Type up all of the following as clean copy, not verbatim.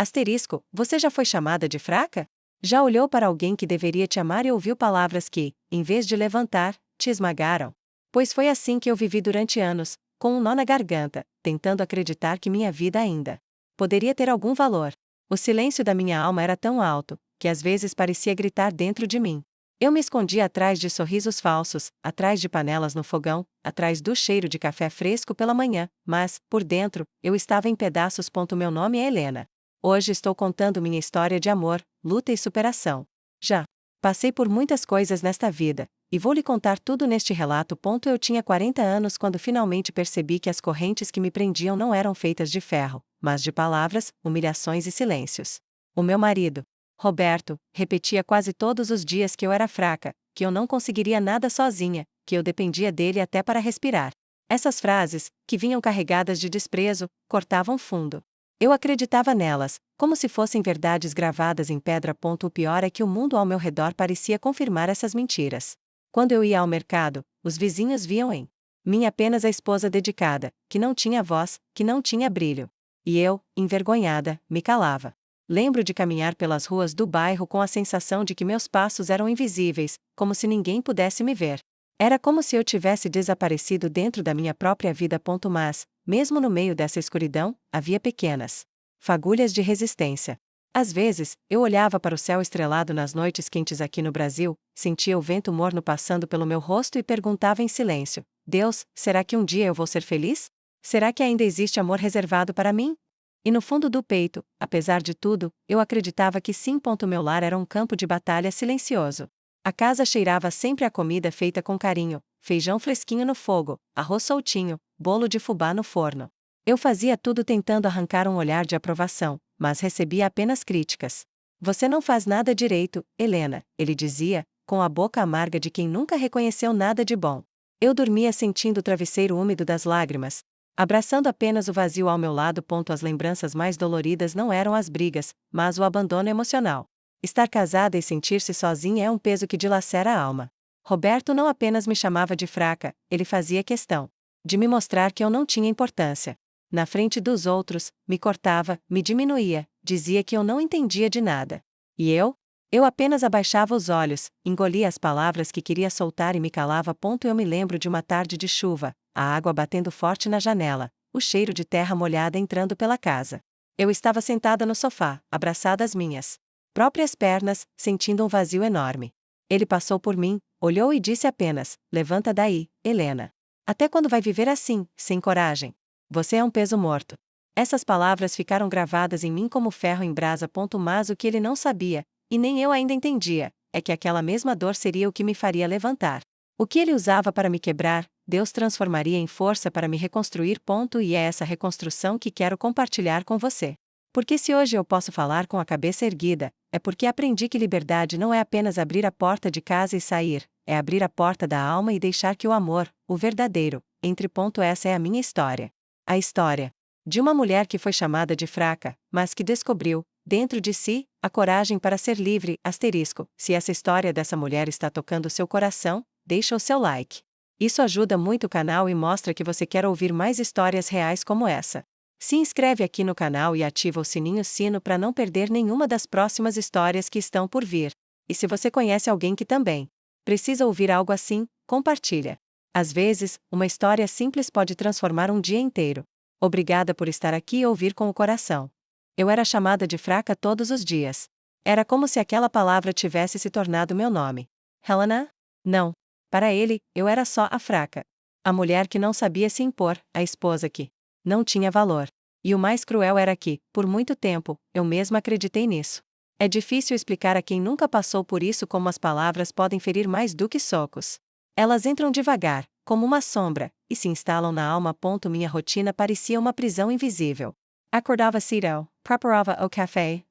Asterisco, você já foi chamada de fraca? Já olhou para alguém que deveria te amar e ouviu palavras que, em vez de levantar, te esmagaram? Pois foi assim que eu vivi durante anos, com um nó na garganta, tentando acreditar que minha vida ainda poderia ter algum valor. O silêncio da minha alma era tão alto, que às vezes parecia gritar dentro de mim. Eu me escondia atrás de sorrisos falsos, atrás de panelas no fogão, atrás do cheiro de café fresco pela manhã, mas, por dentro, eu estava em pedaços. Meu nome é Helena. Hoje estou contando minha história de amor, luta e superação. Já passei por muitas coisas nesta vida, e vou lhe contar tudo neste relato. Eu tinha 40 anos quando finalmente percebi que as correntes que me prendiam não eram feitas de ferro, mas de palavras, humilhações e silêncios. O meu marido, Roberto, repetia quase todos os dias que eu era fraca, que eu não conseguiria nada sozinha, que eu dependia dele até para respirar. Essas frases, que vinham carregadas de desprezo, cortavam fundo. Eu acreditava nelas, como se fossem verdades gravadas em pedra. O pior é que o mundo ao meu redor parecia confirmar essas mentiras. Quando eu ia ao mercado, os vizinhos viam em mim apenas a esposa dedicada, que não tinha voz, que não tinha brilho. E eu, envergonhada, me calava. Lembro de caminhar pelas ruas do bairro com a sensação de que meus passos eram invisíveis, como se ninguém pudesse me ver. Era como se eu tivesse desaparecido dentro da minha própria vida. Mas, mesmo no meio dessa escuridão, havia pequenas fagulhas de resistência. Às vezes, eu olhava para o céu estrelado nas noites quentes aqui no Brasil, sentia o vento morno passando pelo meu rosto e perguntava em silêncio: Deus, será que um dia eu vou ser feliz? Será que ainda existe amor reservado para mim? E no fundo do peito, apesar de tudo, eu acreditava que sim. Meu lar era um campo de batalha silencioso. A casa cheirava sempre a comida feita com carinho, feijão fresquinho no fogo, arroz soltinho, bolo de fubá no forno. Eu fazia tudo tentando arrancar um olhar de aprovação, mas recebia apenas críticas. Você não faz nada direito, Helena, ele dizia, com a boca amarga de quem nunca reconheceu nada de bom. Eu dormia sentindo o travesseiro úmido das lágrimas, abraçando apenas o vazio ao meu lado. As lembranças mais doloridas não eram as brigas, mas o abandono emocional. Estar casada e sentir-se sozinha é um peso que dilacera a alma. Roberto não apenas me chamava de fraca, ele fazia questão de me mostrar que eu não tinha importância. Na frente dos outros, me cortava, me diminuía, dizia que eu não entendia de nada. E eu? Eu apenas abaixava os olhos, engolia as palavras que queria soltar e me calava. Eu me lembro de uma tarde de chuva, a água batendo forte na janela, o cheiro de terra molhada entrando pela casa. Eu estava sentada no sofá, abraçada às minhas próprias pernas, sentindo um vazio enorme. Ele passou por mim, olhou e disse apenas: Levanta daí, Helena. Até quando vai viver assim, sem coragem? Você é um peso morto. Essas palavras ficaram gravadas em mim como ferro em brasa. Mas o que ele não sabia, e nem eu ainda entendia, é que aquela mesma dor seria o que me faria levantar. O que ele usava para me quebrar, Deus transformaria em força para me reconstruir. E é essa reconstrução que quero compartilhar com você. Porque se hoje eu posso falar com a cabeça erguida, é porque aprendi que liberdade não é apenas abrir a porta de casa e sair, é abrir a porta da alma e deixar que o amor, o verdadeiro, entre. Essa é a minha história. A história de uma mulher que foi chamada de fraca, mas que descobriu, dentro de si, a coragem para ser livre. Asterisco, se essa história dessa mulher está tocando seu coração, deixa o seu like. Isso ajuda muito o canal e mostra que você quer ouvir mais histórias reais como essa. Se inscreve aqui no canal e ativa o sino para não perder nenhuma das próximas histórias que estão por vir. E se você conhece alguém que também precisa ouvir algo assim, compartilha. Às vezes, uma história simples pode transformar um dia inteiro. Obrigada por estar aqui e ouvir com o coração. Eu era chamada de fraca todos os dias. Era como se aquela palavra tivesse se tornado meu nome. Helena? Não. Para ele, eu era só a fraca. A mulher que não sabia se impor, a esposa que não tinha valor. E o mais cruel era que, por muito tempo, eu mesma acreditei nisso. É difícil explicar a quem nunca passou por isso como as palavras podem ferir mais do que socos. Elas entram devagar, como uma sombra, e se instalam na alma. Minha rotina parecia uma prisão invisível. Acordava cedo, preparava o café,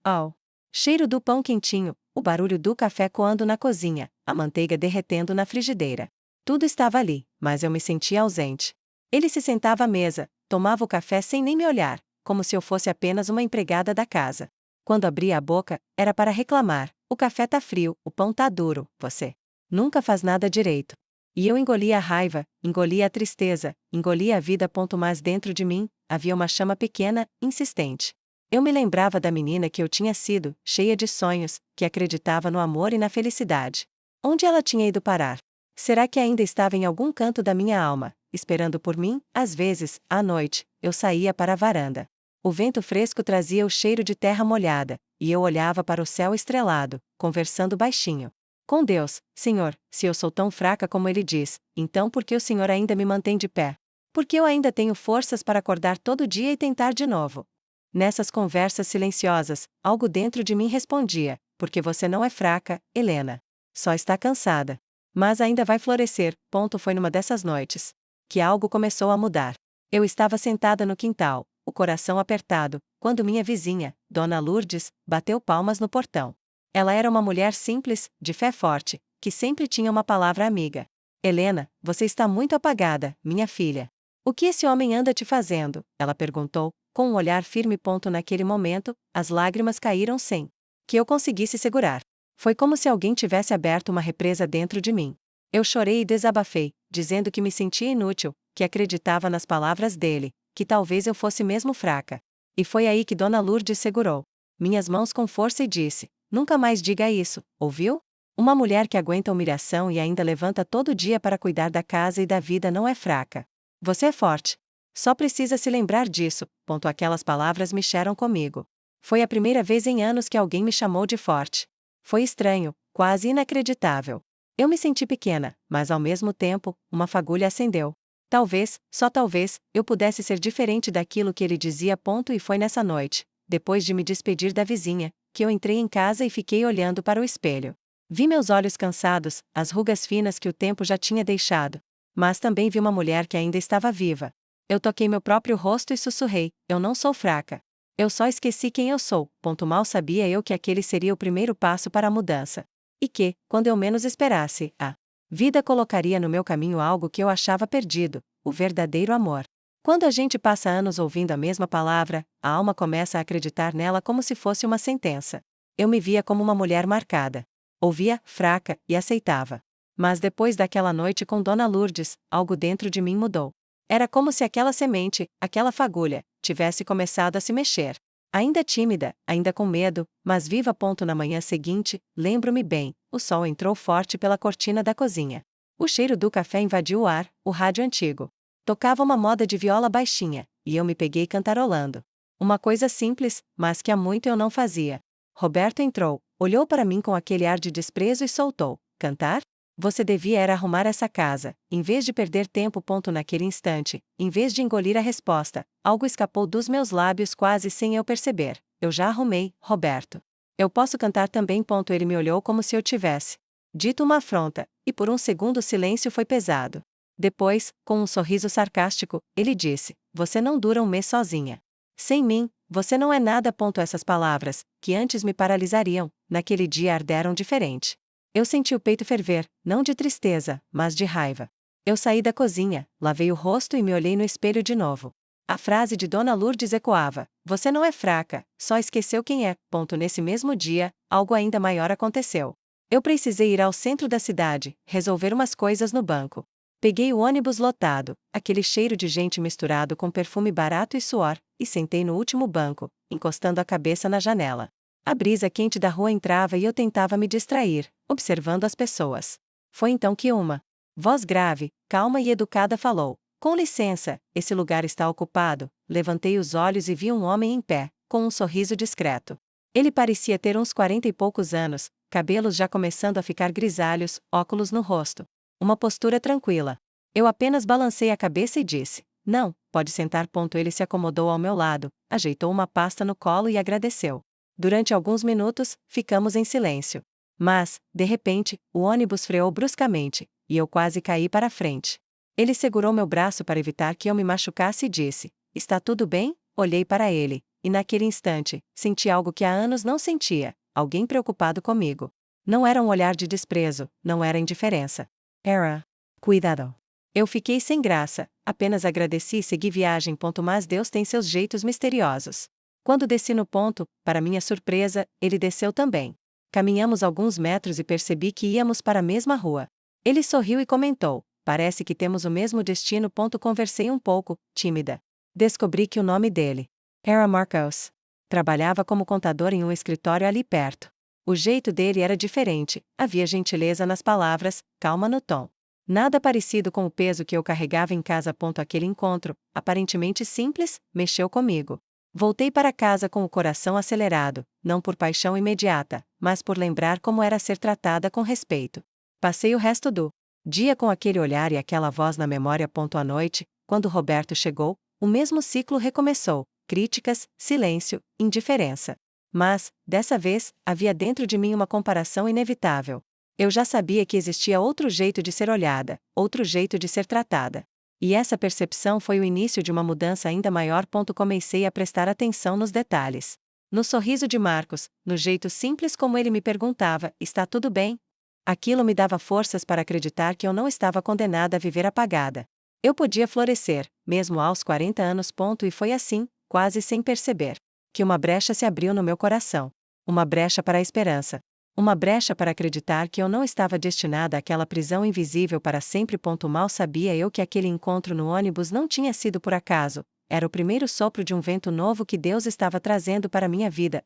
cheiro do pão quentinho, o barulho do café coando na cozinha, a manteiga derretendo na frigideira. Tudo estava ali, mas eu me sentia ausente. Ele se sentava à mesa, tomava o café sem nem me olhar, como se eu fosse apenas uma empregada da casa. Quando abria a boca, era para reclamar: o café tá frio, o pão tá duro, você nunca faz nada direito. E eu engolia a raiva, engolia a tristeza, engolia a vida. Mas dentro de mim, havia uma chama pequena, insistente. Eu me lembrava da menina que eu tinha sido, cheia de sonhos, que acreditava no amor e na felicidade. Onde ela tinha ido parar? Será que ainda estava em algum canto da minha alma, esperando por mim? Às vezes, à noite, eu saía para a varanda. O vento fresco trazia o cheiro de terra molhada, e eu olhava para o céu estrelado, conversando baixinho com Deus. Senhor, se eu sou tão fraca como ele diz, então por que o Senhor ainda me mantém de pé? Porque eu ainda tenho forças para acordar todo dia e tentar de novo. Nessas conversas silenciosas, algo dentro de mim respondia: porque você não é fraca, Helena. Só está cansada. Mas ainda vai florescer. Foi numa dessas noites que algo começou a mudar. Eu estava sentada no quintal, o coração apertado, quando minha vizinha, Dona Lourdes, bateu palmas no portão. Ela era uma mulher simples, de fé forte, que sempre tinha uma palavra amiga. Helena, você está muito apagada, minha filha. O que esse homem anda te fazendo? Ela perguntou, com um olhar firme. Naquele momento, as lágrimas caíram sem que eu conseguisse segurar. Foi como se alguém tivesse aberto uma represa dentro de mim. Eu chorei e desabafei, dizendo que me sentia inútil, que acreditava nas palavras dele, que talvez eu fosse mesmo fraca. E foi aí que Dona Lourdes segurou minhas mãos com força e disse: nunca mais diga isso, ouviu? Uma mulher que aguenta humilhação e ainda levanta todo dia para cuidar da casa e da vida não é fraca. Você é forte. Só precisa se lembrar disso. Aquelas palavras mexeram comigo. Foi a primeira vez em anos que alguém me chamou de forte. Foi estranho, quase inacreditável. Eu me senti pequena, mas ao mesmo tempo, uma fagulha acendeu. Talvez, só talvez, eu pudesse ser diferente daquilo que ele dizia. E foi nessa noite, depois de me despedir da vizinha, que eu entrei em casa e fiquei olhando para o espelho. Vi meus olhos cansados, as rugas finas que o tempo já tinha deixado. Mas também vi uma mulher que ainda estava viva. Eu toquei meu próprio rosto e sussurrei: eu não sou fraca. Eu só esqueci quem eu sou. Mal sabia eu que aquele seria o primeiro passo para a mudança. E que, quando eu menos esperasse, a vida colocaria no meu caminho algo que eu achava perdido: o verdadeiro amor. Quando a gente passa anos ouvindo a mesma palavra, a alma começa a acreditar nela como se fosse uma sentença. Eu me via como uma mulher marcada. Ouvia, fraca, e aceitava. Mas depois daquela noite com Dona Lourdes, algo dentro de mim mudou. Era como se aquela semente, aquela fagulha, tivesse começado a se mexer. Ainda tímida, ainda com medo, mas viva. Na manhã seguinte, lembro-me bem, o sol entrou forte pela cortina da cozinha. O cheiro do café invadiu o ar, o rádio antigo tocava uma moda de viola baixinha, e eu me peguei cantarolando. Uma coisa simples, mas que há muito eu não fazia. Roberto entrou, olhou para mim com aquele ar de desprezo e soltou: cantar? Você devia era arrumar essa casa, em vez de perder tempo. Naquele instante, em vez de engolir a resposta, algo escapou dos meus lábios quase sem eu perceber: eu já arrumei, Roberto. Eu posso cantar também. Ele me olhou como se eu tivesse dito uma afronta, e por um segundo o silêncio foi pesado. Depois, com um sorriso sarcástico, ele disse: você não dura um mês sozinha. Sem mim, você não é nada. Essas palavras, que antes me paralisariam, naquele dia arderam diferente. Eu senti o peito ferver, não de tristeza, mas de raiva. Eu saí da cozinha, lavei o rosto e me olhei no espelho de novo. A frase de Dona Lourdes ecoava: você não é fraca, só esqueceu quem é. Nesse mesmo dia, algo ainda maior aconteceu. Eu precisei ir ao centro da cidade, resolver umas coisas no banco. Peguei o ônibus lotado, aquele cheiro de gente misturado com perfume barato e suor, e sentei no último banco, encostando a cabeça na janela. A brisa quente da rua entrava e eu tentava me distrair, observando as pessoas. Foi então que uma voz grave, calma e educada falou: com licença, esse lugar está ocupado. Levantei os olhos e vi um homem em pé, com um sorriso discreto. Ele parecia ter uns 40 e poucos anos, cabelos já começando a ficar grisalhos, óculos no rosto. Uma postura tranquila. Eu apenas balancei a cabeça e disse: não, pode sentar. Ele se acomodou ao meu lado, ajeitou uma pasta no colo e agradeceu. Durante alguns minutos, ficamos em silêncio. Mas, de repente, o ônibus freou bruscamente, e eu quase caí para a frente. Ele segurou meu braço para evitar que eu me machucasse e disse: está tudo bem? Olhei para ele, e naquele instante, senti algo que há anos não sentia: alguém preocupado comigo. Não era um olhar de desprezo, não era indiferença. Era cuidado. Eu fiquei sem graça, apenas agradeci e segui viagem. Mas Deus tem seus jeitos misteriosos. Quando desci no ponto, para minha surpresa, ele desceu também. Caminhamos alguns metros e percebi que íamos para a mesma rua. Ele sorriu e comentou: parece que temos o mesmo destino. Conversei um pouco, tímida. Descobri que o nome dele era Marcos. Trabalhava como contador em um escritório ali perto. O jeito dele era diferente, havia gentileza nas palavras, calma no tom. Nada parecido com o peso que eu carregava em casa. Aquele encontro, aparentemente simples, mexeu comigo. Voltei para casa com o coração acelerado, não por paixão imediata, mas por lembrar como era ser tratada com respeito. Passei o resto do dia com aquele olhar e aquela voz na memória. À noite, quando Roberto chegou, o mesmo ciclo recomeçou: críticas, silêncio, indiferença. Mas, dessa vez, havia dentro de mim uma comparação inevitável. Eu já sabia que existia outro jeito de ser olhada, outro jeito de ser tratada. E essa percepção foi o início de uma mudança ainda maior. Comecei a prestar atenção nos detalhes. No sorriso de Marcos, no jeito simples como ele me perguntava: está tudo bem? Aquilo me dava forças para acreditar que eu não estava condenada a viver apagada. Eu podia florescer, mesmo aos 40 anos. E foi assim, quase sem perceber, que uma brecha se abriu no meu coração. Uma brecha para a esperança. Uma brecha para acreditar que eu não estava destinada àquela prisão invisível para sempre. Mal sabia eu que aquele encontro no ônibus não tinha sido por acaso, era o primeiro sopro de um vento novo que Deus estava trazendo para minha vida.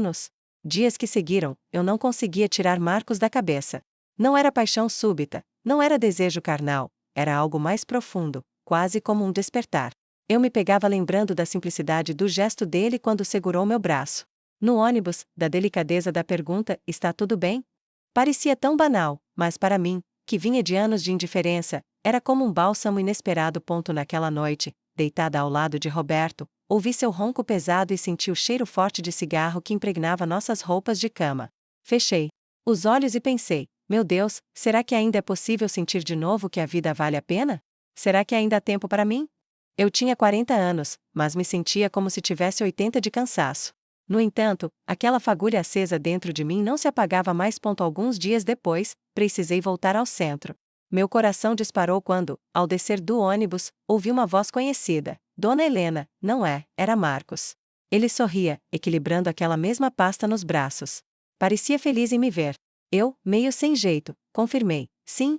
Nos dias que seguiram, eu não conseguia tirar Marcos da cabeça. Não era paixão súbita, não era desejo carnal, era algo mais profundo, quase como um despertar. Eu me pegava lembrando da simplicidade do gesto dele quando segurou meu braço. No ônibus, da delicadeza da pergunta: está tudo bem? Parecia tão banal, mas para mim, que vinha de anos de indiferença, era como um bálsamo inesperado. Naquela noite, deitada ao lado de Roberto, ouvi seu ronco pesado e senti o cheiro forte de cigarro que impregnava nossas roupas de cama. Fechei os olhos e pensei: meu Deus, será que ainda é possível sentir de novo que a vida vale a pena? Será que ainda há tempo para mim? Eu tinha 40 anos, mas me sentia como se tivesse 80 de cansaço. No entanto, aquela fagulha acesa dentro de mim não se apagava mais. Alguns dias depois, precisei voltar ao centro. Meu coração disparou quando, ao descer do ônibus, ouvi uma voz conhecida: Dona Helena. Não é, era Marcos. Ele sorria, equilibrando aquela mesma pasta nos braços. Parecia feliz em me ver. Eu, meio sem jeito, confirmei: sim,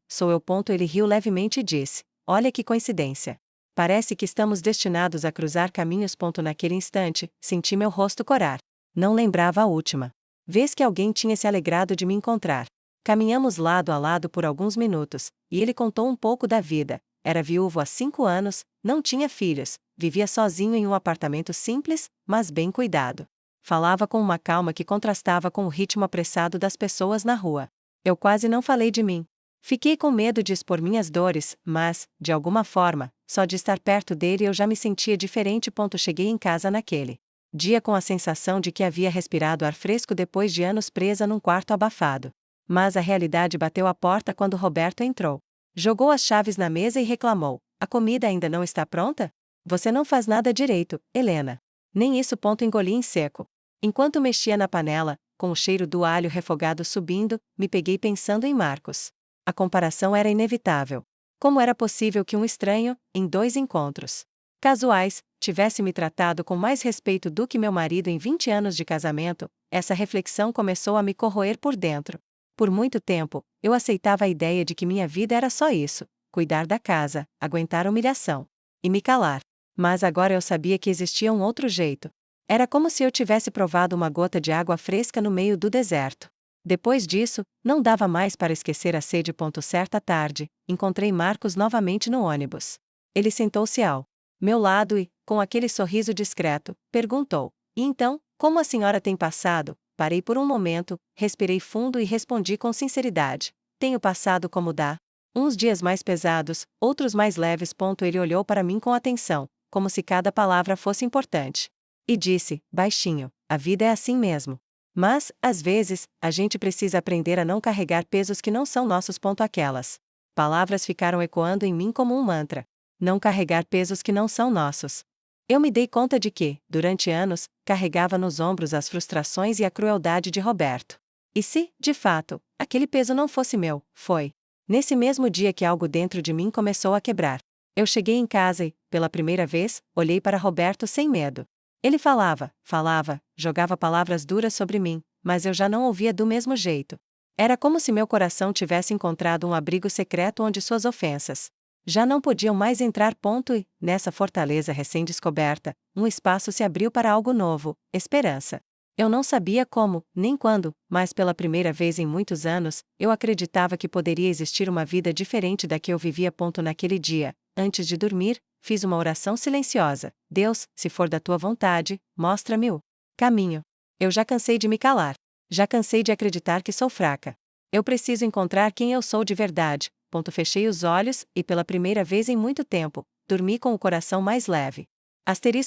sou eu. Ele riu levemente e disse: olha que coincidência. Parece que estamos destinados a cruzar caminhos. Naquele instante, senti meu rosto corar. Não lembrava a última vez que alguém tinha se alegrado de me encontrar. Caminhamos lado a lado por alguns minutos, e ele contou um pouco da vida. Era viúvo há 5 anos, não tinha filhos, vivia sozinho em um apartamento simples, mas bem cuidado. Falava com uma calma que contrastava com o ritmo apressado das pessoas na rua. Eu quase não falei de mim. Fiquei com medo de expor minhas dores, mas, de alguma forma, só de estar perto dele eu já me sentia diferente. Cheguei em casa naquele dia com a sensação de que havia respirado ar fresco depois de anos presa num quarto abafado. Mas a realidade bateu à porta quando Roberto entrou. Jogou as chaves na mesa e reclamou: a comida ainda não está pronta? Você não faz nada direito, Helena. Nem isso. Engoli em seco. Enquanto mexia na panela, com o cheiro do alho refogado subindo, me peguei pensando em Marcos. A comparação era inevitável. Como era possível que um estranho, em 2 encontros casuais, tivesse me tratado com mais respeito do que meu marido em 20 anos de casamento? Essa reflexão começou a me corroer por dentro. Por muito tempo, eu aceitava a ideia de que minha vida era só isso: cuidar da casa, aguentar humilhação e me calar. Mas agora eu sabia que existia um outro jeito. Era como se eu tivesse provado uma gota de água fresca no meio do deserto. Depois disso, não dava mais para esquecer a sede. Certa tarde, encontrei Marcos novamente no ônibus. Ele sentou-se ao meu lado e, com aquele sorriso discreto, perguntou: e então, como a senhora tem passado? Parei por um momento, respirei fundo e respondi com sinceridade: tenho passado como dá. Uns dias mais pesados, outros mais leves. Ele olhou para mim com atenção, como se cada palavra fosse importante. E disse, baixinho: a vida é assim mesmo. Mas, às vezes, a gente precisa aprender a não carregar pesos que não são nossos. Aquelas palavras ficaram ecoando em mim como um mantra. Não carregar pesos que não são nossos. Eu me dei conta de que, durante anos, carregava nos ombros as frustrações e a crueldade de Roberto. E se, de fato, aquele peso não fosse meu? Foi nesse mesmo dia que algo dentro de mim começou a quebrar. Eu cheguei em casa e, pela primeira vez, olhei para Roberto sem medo. Ele falava, jogava palavras duras sobre mim, mas eu já não ouvia do mesmo jeito. Era como se meu coração tivesse encontrado um abrigo secreto onde suas ofensas Já não podiam mais entrar. E, nessa fortaleza recém-descoberta, um espaço se abriu para algo novo, esperança. Eu não sabia como, nem quando, mas pela primeira vez em muitos anos, eu acreditava que poderia existir uma vida diferente da que eu vivia. Naquele dia, antes de dormir, fiz uma oração silenciosa. Deus, se for da tua vontade, mostra-me o caminho. Eu já cansei de me calar. Já cansei de acreditar que sou fraca. Eu preciso encontrar quem eu sou de verdade. Fechei os olhos e, pela primeira vez em muito tempo, dormi com o coração mais leve.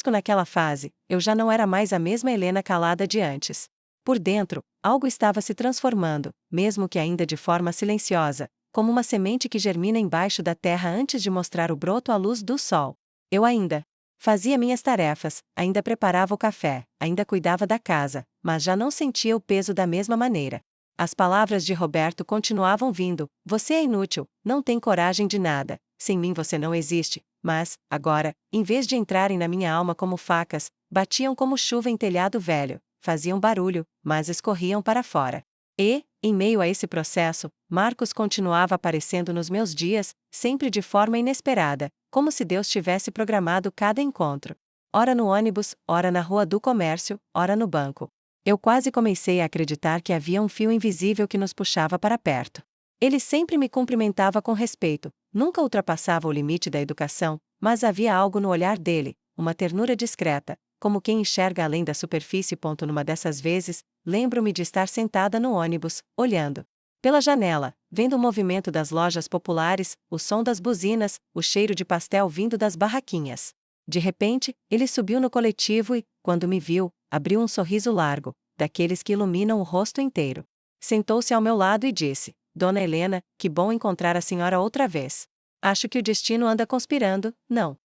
Naquela fase, eu já não era mais a mesma Helena calada de antes. Por dentro, algo estava se transformando, mesmo que ainda de forma silenciosa, como uma semente que germina embaixo da terra antes de mostrar o broto à luz do sol. Eu ainda fazia minhas tarefas, ainda preparava o café, ainda cuidava da casa, mas já não sentia o peso da mesma maneira. As palavras de Roberto continuavam vindo: você é inútil, não tem coragem de nada, sem mim você não existe. Mas, agora, em vez de entrarem na minha alma como facas, batiam como chuva em telhado velho, faziam barulho, mas escorriam para fora. E, em meio a esse processo, Marcos continuava aparecendo nos meus dias, sempre de forma inesperada, como se Deus tivesse programado cada encontro. Ora no ônibus, ora na rua do comércio, ora no banco. Eu quase comecei a acreditar que havia um fio invisível que nos puxava para perto. Ele sempre me cumprimentava com respeito, nunca ultrapassava o limite da educação, mas havia algo no olhar dele, uma ternura discreta, como quem enxerga além da superfície. Numa dessas vezes, lembro-me de estar sentada no ônibus, olhando pela janela, vendo o movimento das lojas populares, o som das buzinas, o cheiro de pastel vindo das barraquinhas. De repente, ele subiu no coletivo e, quando me viu, abriu um sorriso largo, daqueles que iluminam o rosto inteiro. Sentou-se ao meu lado e disse: Dona Helena, que bom encontrar a senhora outra vez. Acho que o destino anda conspirando, não?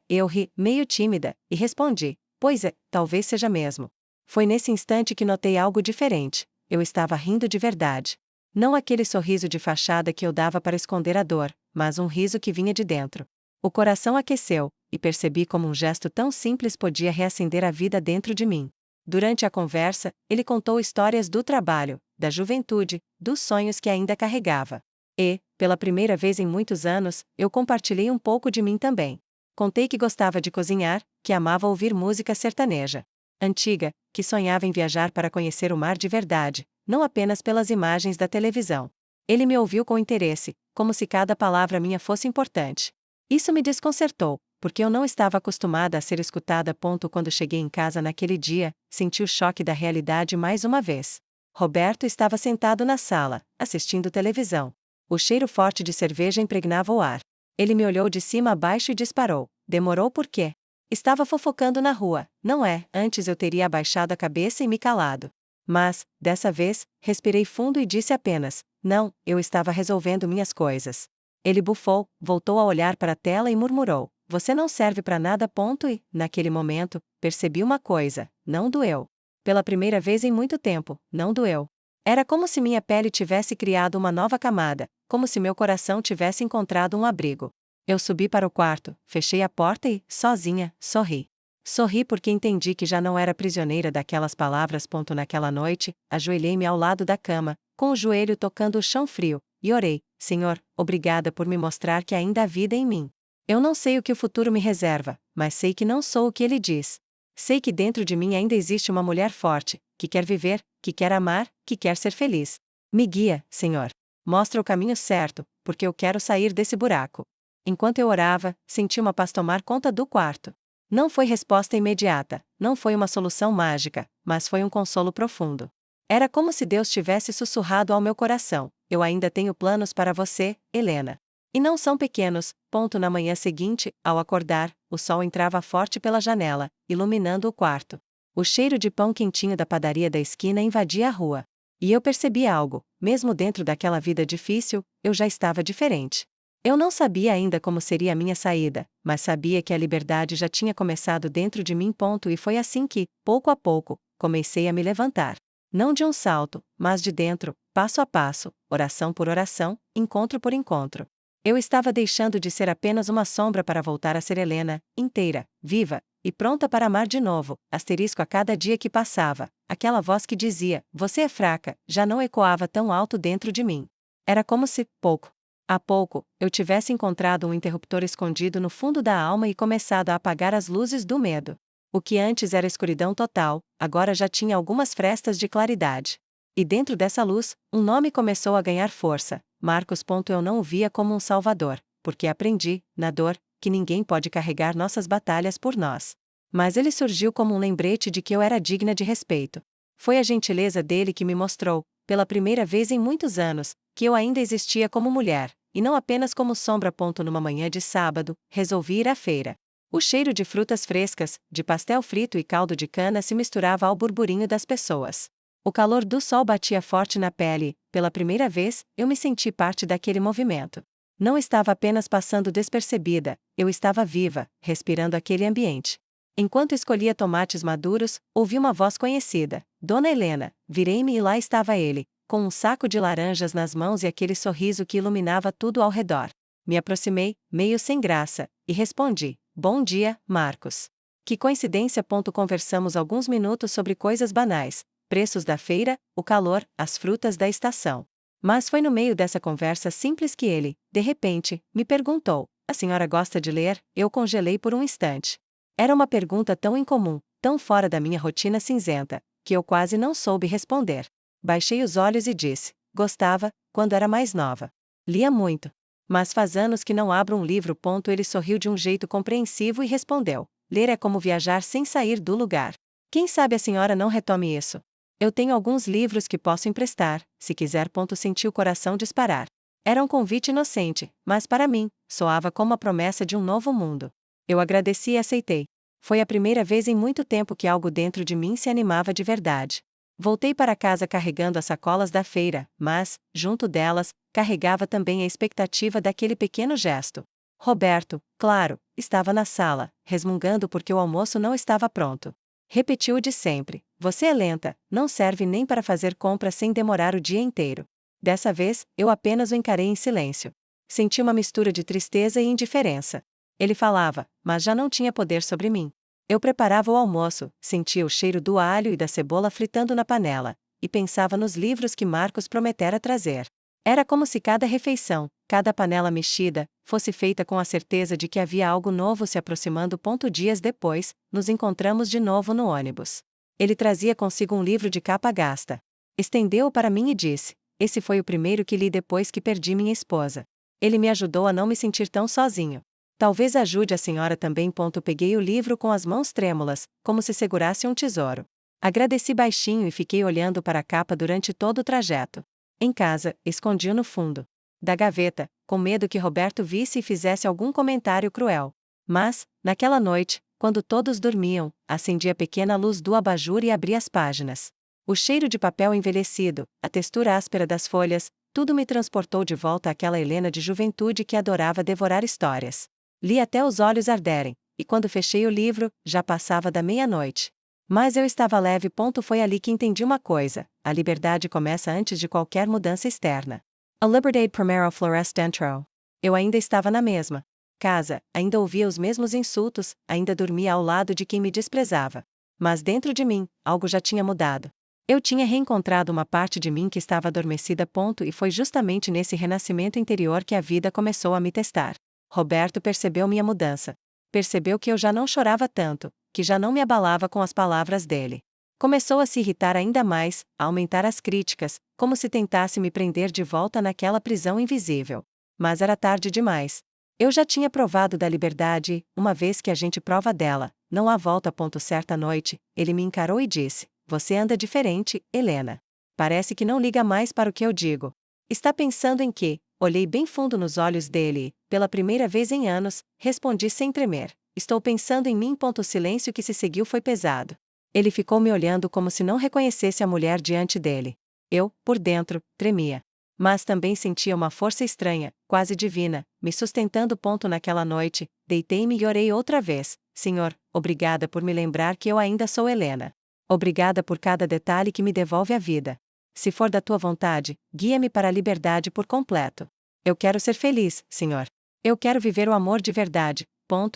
Eu ri, meio tímida, e respondi: pois é, talvez seja mesmo. Foi nesse instante que notei algo diferente. Eu estava rindo de verdade. Não aquele sorriso de fachada que eu dava para esconder a dor, mas um riso que vinha de dentro. O coração aqueceu, e percebi como um gesto tão simples podia reacender a vida dentro de mim. Durante a conversa, ele contou histórias do trabalho, da juventude, dos sonhos que ainda carregava. E, pela primeira vez em muitos anos, eu compartilhei um pouco de mim também. Contei que gostava de cozinhar, que amava ouvir música sertaneja antiga, que sonhava em viajar para conhecer o mar de verdade, não apenas pelas imagens da televisão. Ele me ouviu com interesse, como se cada palavra minha fosse importante. Isso me desconcertou, porque eu não estava acostumada a ser escutada. Quando cheguei em casa naquele dia, senti o choque da realidade mais uma vez. Roberto estava sentado na sala, assistindo televisão. O cheiro forte de cerveja impregnava o ar. Ele me olhou de cima a baixo e disparou: demorou por quê? Estava fofocando na rua, não é? Antes eu teria abaixado a cabeça e me calado. Mas, dessa vez, respirei fundo e disse apenas: não, eu estava resolvendo minhas coisas. Ele bufou, voltou a olhar para a tela e murmurou: você não serve para nada. E, naquele momento, percebi uma coisa: não doeu. Pela primeira vez em muito tempo, não doeu. Era como se minha pele tivesse criado uma nova camada, como se meu coração tivesse encontrado um abrigo. Eu subi para o quarto, fechei a porta e, sozinha, sorri. Sorri porque entendi que já não era prisioneira daquelas palavras. Naquela noite, ajoelhei-me ao lado da cama, com o joelho tocando o chão frio, e orei: Senhor, obrigada por me mostrar que ainda há vida em mim. Eu não sei o que o futuro me reserva, mas sei que não sou o que ele diz. Sei que dentro de mim ainda existe uma mulher forte, que quer viver, que quer amar, que quer ser feliz. Me guia, Senhor. Mostra o caminho certo, porque eu quero sair desse buraco. Enquanto eu orava, senti uma paz tomar conta do quarto. Não foi resposta imediata, não foi uma solução mágica, mas foi um consolo profundo. Era como se Deus tivesse sussurrado ao meu coração: eu ainda tenho planos para você, Helena. E não são pequenos. Na manhã seguinte, ao acordar, o sol entrava forte pela janela, iluminando o quarto. O cheiro de pão quentinho da padaria da esquina invadia a rua. E eu percebi algo: mesmo dentro daquela vida difícil, eu já estava diferente. Eu não sabia ainda como seria a minha saída, mas sabia que a liberdade já tinha começado dentro de mim. E foi assim que, pouco a pouco, comecei a me levantar. Não de um salto, mas de dentro, passo a passo, oração por oração, encontro por encontro. Eu estava deixando de ser apenas uma sombra para voltar a ser Helena, inteira, viva, e pronta para amar de novo. A cada dia que passava, aquela voz que dizia: você é fraca, já não ecoava tão alto dentro de mim. Era como se, pouco Há pouco, eu tivesse encontrado um interruptor escondido no fundo da alma e começado a apagar as luzes do medo. O que antes era escuridão total, agora já tinha algumas frestas de claridade. E dentro dessa luz, um nome começou a ganhar força, Marcos. Eu não o via como um salvador, porque aprendi, na dor, que ninguém pode carregar nossas batalhas por nós. Mas ele surgiu como um lembrete de que eu era digna de respeito. Foi a gentileza dele que me mostrou, pela primeira vez em muitos anos, que eu ainda existia como mulher, e não apenas como sombra. Numa manhã de sábado, resolvi ir à feira. O cheiro de frutas frescas, de pastel frito e caldo de cana se misturava ao burburinho das pessoas. O calor do sol batia forte na pele, pela primeira vez, eu me senti parte daquele movimento. Não estava apenas passando despercebida, eu estava viva, respirando aquele ambiente. Enquanto escolhia tomates maduros, ouvi uma voz conhecida, Dona Helena. Virei-me e lá estava ele, com um saco de laranjas nas mãos e aquele sorriso que iluminava tudo ao redor. Me aproximei, meio sem graça, e respondi: Bom dia, Marcos. Que coincidência. Conversamos alguns minutos sobre coisas banais, preços da feira, o calor, as frutas da estação. Mas foi no meio dessa conversa simples que ele, de repente, me perguntou: A senhora gosta de ler? Eu congelei por um instante. Era uma pergunta tão incomum, tão fora da minha rotina cinzenta, que eu quase não soube responder. Baixei os olhos e disse: Gostava, quando era mais nova. Lia muito. Mas faz anos que não abro um livro. Ele sorriu de um jeito compreensivo e respondeu: Ler é como viajar sem sair do lugar. Quem sabe a senhora não retome isso? Eu tenho alguns livros que posso emprestar, se quiser. Senti o coração disparar. Era um convite inocente, mas para mim, soava como a promessa de um novo mundo. Eu agradeci e aceitei. Foi a primeira vez em muito tempo que algo dentro de mim se animava de verdade. Voltei para casa carregando as sacolas da feira, mas, junto delas, carregava também a expectativa daquele pequeno gesto. Roberto, claro, estava na sala, resmungando porque o almoço não estava pronto. Repetiu o de sempre: Você é lenta, não serve nem para fazer compras sem demorar o dia inteiro. Dessa vez, eu apenas o encarei em silêncio. Senti uma mistura de tristeza e indiferença. Ele falava, mas já não tinha poder sobre mim. Eu preparava o almoço, sentia o cheiro do alho e da cebola fritando na panela, e pensava nos livros que Marcos prometera trazer. Era como se cada refeição, cada panela mexida, fosse feita com a certeza de que havia algo novo se aproximando. Dias depois, nos encontramos de novo no ônibus. Ele trazia consigo um livro de capa gasta. Estendeu-o para mim e disse: Esse foi o primeiro que li depois que perdi minha esposa. Ele me ajudou a não me sentir tão sozinho. Talvez ajude a senhora também. Peguei o livro com as mãos trêmulas, como se segurasse um tesouro. Agradeci baixinho e fiquei olhando para a capa durante todo o trajeto. Em casa, escondi-o no fundo da gaveta, com medo que Roberto visse e fizesse algum comentário cruel. Mas, naquela noite, quando todos dormiam, acendi a pequena luz do abajur e abri as páginas. O cheiro de papel envelhecido, a textura áspera das folhas, tudo me transportou de volta àquela Helena de juventude que adorava devorar histórias. Li até os olhos arderem, e quando fechei o livro, já passava da meia-noite. Mas eu estava leve. Foi ali que entendi uma coisa: a liberdade começa antes de qualquer mudança externa. A liberdade primeiro floresce dentro. Eu ainda estava na mesma casa, ainda ouvia os mesmos insultos, ainda dormia ao lado de quem me desprezava. Mas dentro de mim, algo já tinha mudado. Eu tinha reencontrado uma parte de mim que estava adormecida. E foi justamente nesse renascimento interior que a vida começou a me testar. Roberto percebeu minha mudança. Percebeu que eu já não chorava tanto, que já não me abalava com as palavras dele. Começou a se irritar ainda mais, a aumentar as críticas, como se tentasse me prender de volta naquela prisão invisível. Mas era tarde demais. Eu já tinha provado da liberdade e, uma vez que a gente prova dela, não há volta. Certa noite, ele me encarou e disse: Você anda diferente, Helena. Parece que não liga mais para o que eu digo. Está pensando em quê? Olhei bem fundo nos olhos dele e, pela primeira vez em anos, respondi sem tremer: Estou pensando em mim. O silêncio que se seguiu foi pesado. Ele ficou me olhando como se não reconhecesse a mulher diante dele. Eu, por dentro, tremia. Mas também sentia uma força estranha, quase divina, me sustentando. Naquela noite, deitei-me e orei outra vez: Senhor, obrigada por me lembrar que eu ainda sou Helena. Obrigada por cada detalhe que me devolve a vida. Se for da tua vontade, guia-me para a liberdade por completo. Eu quero ser feliz, Senhor. Eu quero viver o amor de verdade.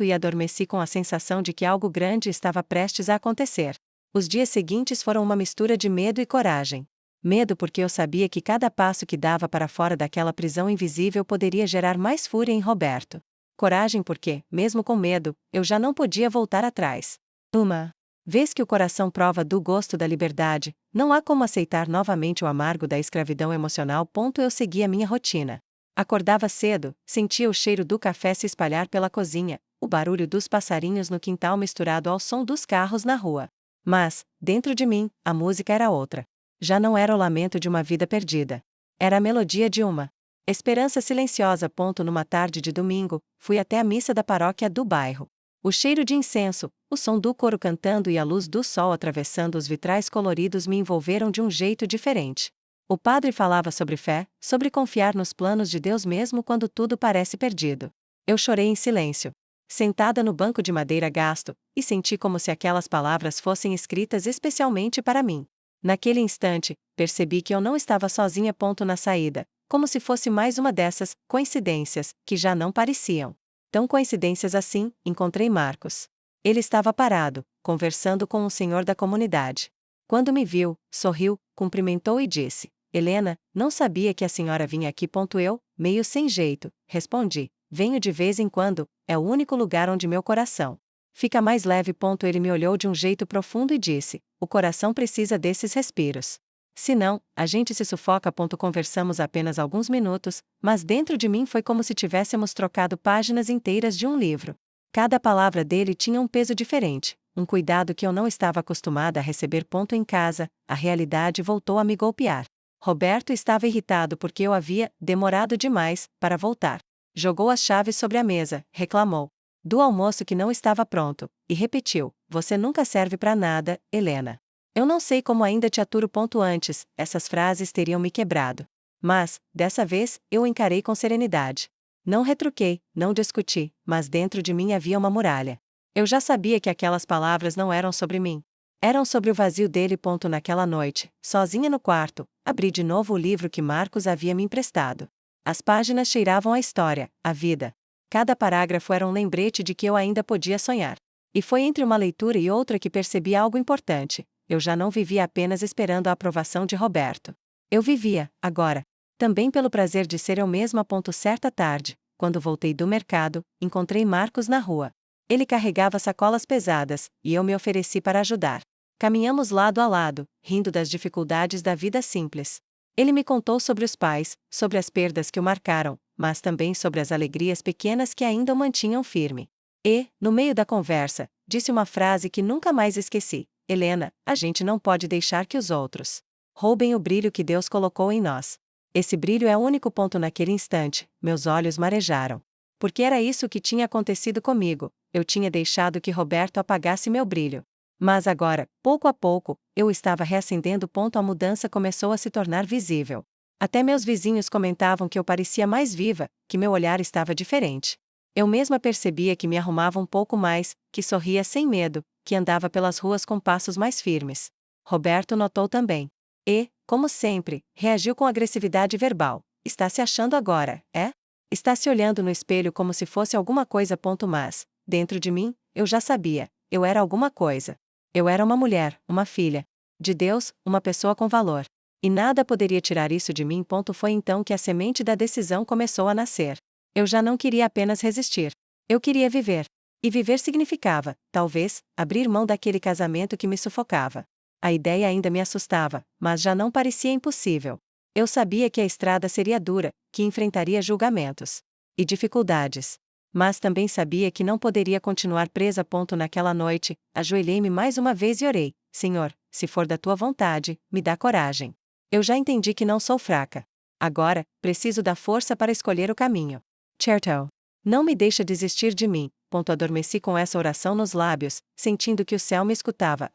E adormeci com a sensação de que algo grande estava prestes a acontecer. Os dias seguintes foram uma mistura de medo e coragem. Medo porque eu sabia que cada passo que dava para fora daquela prisão invisível poderia gerar mais fúria em Roberto. Coragem porque, mesmo com medo, eu já não podia voltar atrás. Uma vez que o coração prova do gosto da liberdade, não há como aceitar novamente o amargo da escravidão emocional. Eu segui a minha rotina. Acordava cedo, sentia o cheiro do café se espalhar pela cozinha, o barulho dos passarinhos no quintal misturado ao som dos carros na rua. Mas, dentro de mim, a música era outra. Já não era o lamento de uma vida perdida. Era a melodia de uma esperança silenciosa. Numa tarde de domingo, fui até a missa da paróquia do bairro. O cheiro de incenso, o som do coro cantando e a luz do sol atravessando os vitrais coloridos me envolveram de um jeito diferente. O padre falava sobre fé, sobre confiar nos planos de Deus mesmo quando tudo parece perdido. Eu chorei em silêncio, sentada no banco de madeira gasto, e senti como se aquelas palavras fossem escritas especialmente para mim. Naquele instante, percebi que eu não estava sozinha. Na saída, como se fosse mais uma dessas coincidências que já não pareciam tão coincidências assim, encontrei Marcos. Ele estava parado, conversando com um senhor da comunidade. Quando me viu, sorriu, cumprimentou e disse: Helena, não sabia que a senhora vinha aqui. Eu, meio sem jeito, respondi: venho de vez em quando, é o único lugar onde meu coração fica mais leve. Ele me olhou de um jeito profundo e disse: o coração precisa desses respiros. Se não, a gente se sufoca. Conversamos apenas alguns minutos, mas dentro de mim foi como se tivéssemos trocado páginas inteiras de um livro. Cada palavra dele tinha um peso diferente, um cuidado que eu não estava acostumada a receber. Em casa, a realidade voltou a me golpear. Roberto estava irritado porque eu havia demorado demais para voltar. Jogou as chaves sobre a mesa, reclamou do almoço que não estava pronto, e repetiu: você nunca serve para nada, Helena. Eu não sei como ainda te aturo. Antes, essas frases teriam me quebrado. Mas, dessa vez, eu encarei com serenidade. Não retruquei, não discuti, mas dentro de mim havia uma muralha. Eu já sabia que aquelas palavras não eram sobre mim. Eram sobre o vazio dele. Naquela noite, sozinha no quarto, abri de novo o livro que Marcos havia me emprestado. As páginas cheiravam a história, a vida. Cada parágrafo era um lembrete de que eu ainda podia sonhar. E foi entre uma leitura e outra que percebi algo importante. Eu já não vivia apenas esperando a aprovação de Roberto. Eu vivia, agora, também pelo prazer de ser eu mesma. Certa tarde, quando voltei do mercado, encontrei Marcos na rua. Ele carregava sacolas pesadas, e eu me ofereci para ajudar. Caminhamos lado a lado, rindo das dificuldades da vida simples. Ele me contou sobre os pais, sobre as perdas que o marcaram, mas também sobre as alegrias pequenas que ainda o mantinham firme. E, no meio da conversa, disse uma frase que nunca mais esqueci: Helena, a gente não pode deixar que os outros roubem o brilho que Deus colocou em nós. Esse brilho é único. Naquele instante, meus olhos marejaram. Porque era isso que tinha acontecido comigo, eu tinha deixado que Roberto apagasse meu brilho. Mas agora, pouco a pouco, eu estava reacendendo. A mudança começou a se tornar visível. Até meus vizinhos comentavam que eu parecia mais viva, que meu olhar estava diferente. Eu mesma percebia que me arrumava um pouco mais, que sorria sem medo, que andava pelas ruas com passos mais firmes. Roberto notou também. E, como sempre, reagiu com agressividade verbal. Está se achando agora, é? Está se olhando no espelho como se fosse alguma coisa. Mas, dentro de mim, eu já sabia, eu era alguma coisa. Eu era uma mulher, uma filha de Deus, uma pessoa com valor. E nada poderia tirar isso de mim. Foi então que a semente da decisão começou a nascer. Eu já não queria apenas resistir. Eu queria viver. E viver significava, talvez, abrir mão daquele casamento que me sufocava. A ideia ainda me assustava, mas já não parecia impossível. Eu sabia que a estrada seria dura, que enfrentaria julgamentos e dificuldades. Mas também sabia que não poderia continuar presa. Naquela noite, ajoelhei-me mais uma vez e orei: Senhor, se for da tua vontade, me dá coragem. Eu já entendi que não sou fraca. Agora, preciso da força para escolher o caminho. Certo. Não me deixa desistir de mim. Adormeci com essa oração nos lábios, sentindo que o céu me escutava.